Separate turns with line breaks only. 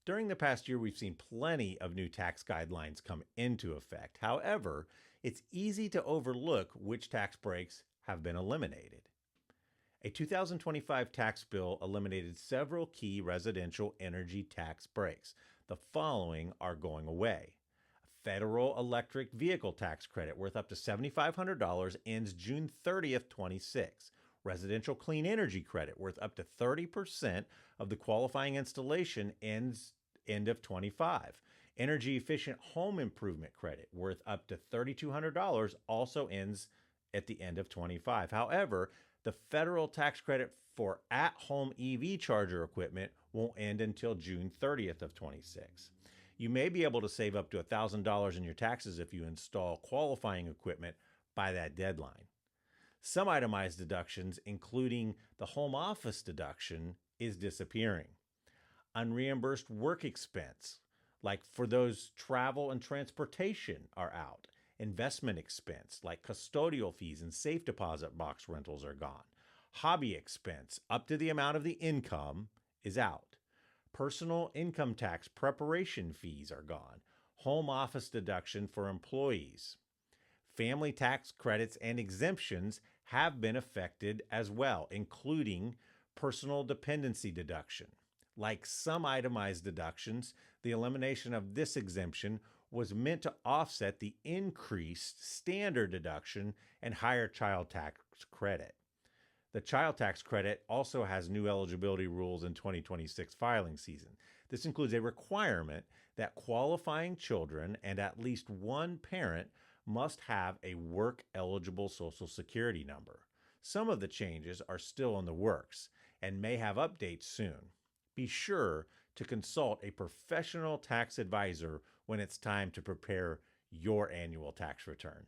During the past year, we've seen plenty of new tax guidelines come into effect. However, it's easy to overlook which tax breaks have been eliminated. A 2025 tax bill eliminated several key residential energy tax breaks. The following are going away. A federal electric vehicle tax credit worth up to $7,500 ends June 30th, 26. Residential clean energy credit worth up to 30% of the qualifying installation ends end of 25. Energy efficient home improvement credit worth up to $3,200 also ends at the end of 25. However, the federal tax credit for at-home EV charger equipment won't end until June 30th of 26. You may be able to save up to $1,000 in your taxes if you install qualifying equipment by that deadline. Some itemized deductions, including the home office deduction, is disappearing. Unreimbursed work expense, like for those travel and transportation, are out. Investment expense, like custodial fees and safe deposit box rentals, are gone. Hobby expense, up to the amount of the income, is out. Personal income tax preparation fees are gone. Home office deduction for employees. Family tax credits and exemptions have been affected as well, including personal dependency deduction. Like some itemized deductions, the elimination of this exemption was meant to offset the increased standard deduction and higher child tax credit. The child tax credit also has new eligibility rules in 2026 filing season. This includes a requirement that qualifying children and at least one parent must have a work-eligible Social Security number. Some of the changes are still in the works and may have updates soon. Be sure to consult a professional tax advisor when it's time to prepare your annual tax return.